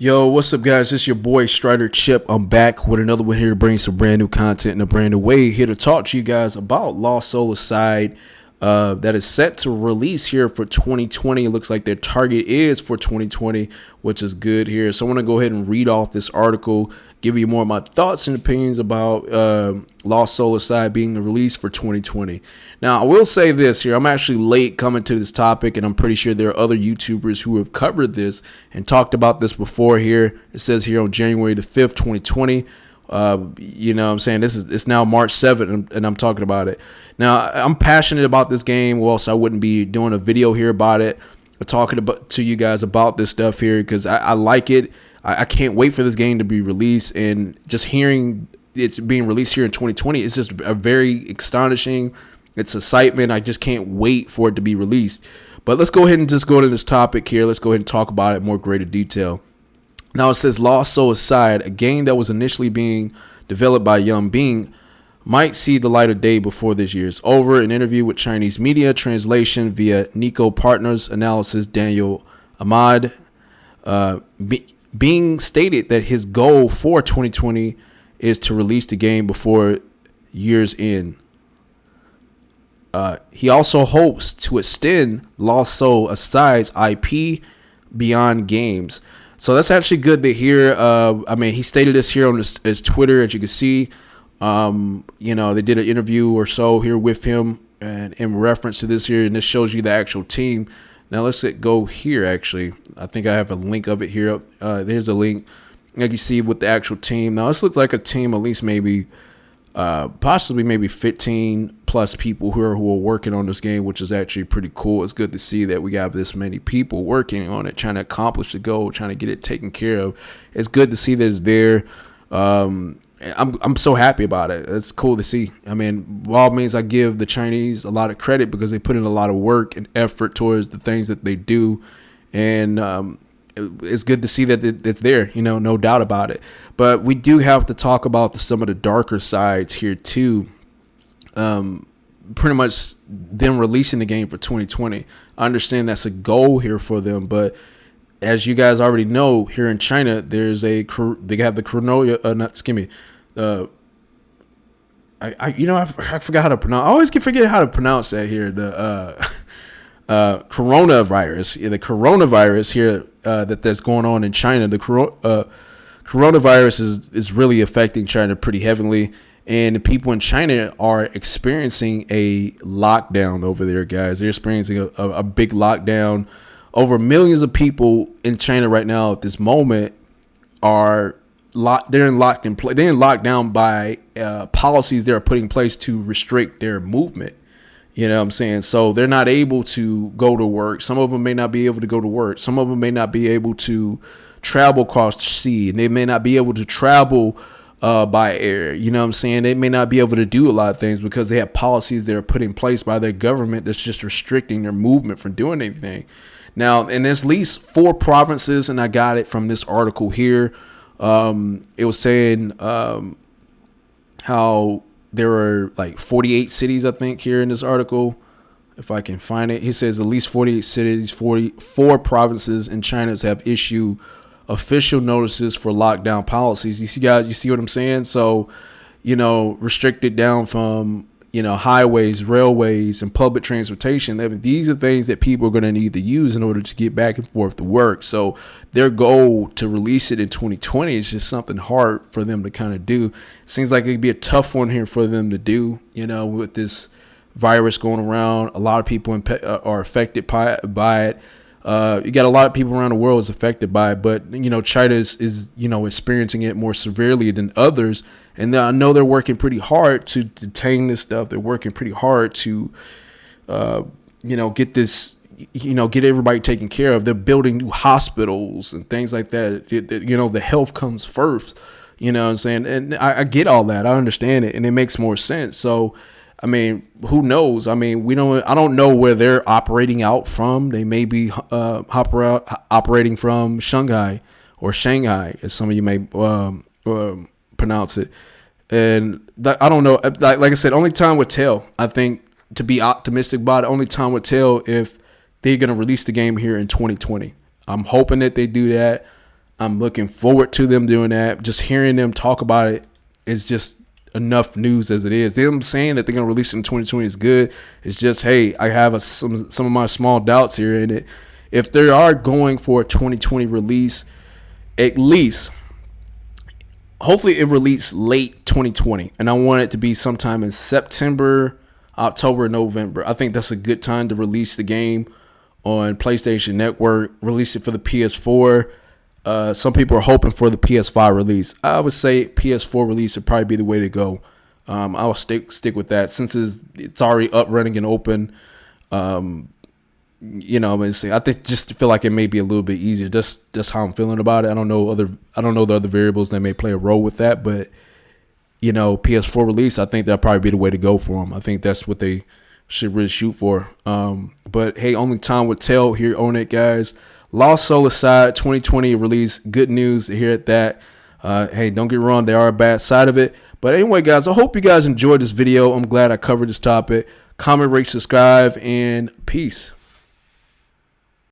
Yo, what's up, guys? It's your boy Strider Chip. I'm back with another one here to bring some brand new content in a brand new way. Here to talk to you guys about Lost Soul Aside that is set to release here for 2020. It looks like their target is for 2020, which is good here. So I want to go ahead and read off this article, give you more of my thoughts and opinions about Lost Soul Aside being the release for 2020. Now, I will say this here. I'm actually late coming to this topic, and I'm pretty sure there are other YouTubers who have covered this and talked about this before here. It says here on January the 5th, 2020. You know what I'm saying? It's now March 7th, and I'm talking about it. Now, I'm passionate about this game, or else I wouldn't be doing a video here about it, or talking to you guys about this stuff here, because I like it. I can't wait for this game to be released, and just hearing it's being released here in 2020 is just a very astonishing. It's excitement. I just can't wait for it to be released. But let's go ahead and just go to this topic here. Let's go ahead and talk about it in more greater detail. Now, it says Lost Soul Aside, a game that was initially being developed by Young Bing, might see the light of day before this year is over. An interview with Chinese media, translation via Nico Partners Analysis, Daniel Ahmad, Bing stated that his goal for 2020 is to release the game before year's end. He also hopes to extend Lost Soul Aside's IP beyond games. So that's actually good to hear. I mean, he stated this here on his Twitter, as you can see. They did an interview or so here with him and in reference to this here, and this shows you the actual team. Now let's go here. Actually, I think I have a link of it here. There's a link, like you see, with the actual team. Now this looks like a team, at least maybe, possibly maybe 15 plus people who are working on this game, which is actually pretty cool. It's good to see that we got this many people working on it, trying to accomplish the goal, trying to get it taken care of. It's good to see that it's there. I'm so happy about it. It's cool to see. I mean, by all means, I give the Chinese a lot of credit because they put in a lot of work and effort towards the things that they do, and it's good to see that it's there. No doubt about it. But we do have to talk about some of the darker sides here too. Pretty much them releasing the game for 2020. I understand that's a goal here for them, but as you guys already know, here in China, they have the Corona. I forgot how to pronounce. I always forget how to pronounce that here. The coronavirus. The coronavirus here that's going on in China. The coronavirus is really affecting China pretty heavily. And the people in China are experiencing a lockdown over there, guys. They're experiencing a big lockdown. Over millions of people in China right now at this moment are locked. They're locked down by policies they're putting in place to restrict their movement. You know what I'm saying? So they're not able to go to work. Some of them may not be able to go to work. Some of them may not be able to travel across the sea, and they may not be able to travel by air. You know what I'm saying? They may not be able to do a lot of things because they have policies that are put in place by their government that's just restricting their movement from doing anything. Now, in at least 4 provinces, and I got it from this article here, it was saying how there are like 48 cities, I think, here in this article. If I can find it, he says at least 48 cities, 44 provinces in China have issued official notices for lockdown policies. You see, guys, you see what I'm saying? So, restricted down from, highways, railways, and public transportation. These are things that people are going to need to use in order to get back and forth to work. So their goal to release it in 2020 is just something hard for them to kind of do. Seems like it'd be a tough one here for them to do, with this virus going around. A lot of people are affected by it. You got a lot of people around the world is affected by it, but China is experiencing it more severely than others, and I know they're working pretty hard to detain this stuff. They're working pretty hard to get this, get everybody taken care of. They're building new hospitals and things like that. The health comes first. You know what I'm saying? And I get all that. I understand it, and it makes more sense. So, I mean, who knows? I mean, I don't know where they're operating out from. They may be operating from Shanghai, as some of you may pronounce it. And I don't know. Like I said, only time would tell. I think, to be optimistic about it, only time would tell if they're going to release the game here in 2020. I'm hoping that they do that. I'm looking forward to them doing that. Just hearing them talk about it is just enough news as it is. Them saying that they're gonna release it in 2020 is good. It's just, hey, I have some of my small doubts here in it. If they are going for a 2020 release, at least hopefully it released late 2020, and I want it to be sometime in September, October, November. I think that's a good time to release the game on PlayStation Network. Release it for the PS4. Some people are hoping for the PS5 release. I would say PS4 release would probably be the way to go. I will stick with that since it's already up, running, and open. I think just to feel like it may be a little bit easier. Just how I'm feeling about it. I don't know the other variables that may play a role with that, but PS4 release, I think that'll probably be the way to go for them. I think that's what they should really shoot for. But hey, only time will tell here on it, guys. Lost Soul aside, 2020 release. Good news to hear that. Hey, don't get me wrong, there are a bad side of it. But anyway, guys, I hope you guys enjoyed this video. I'm glad I covered this topic. Comment, rate, subscribe, and peace.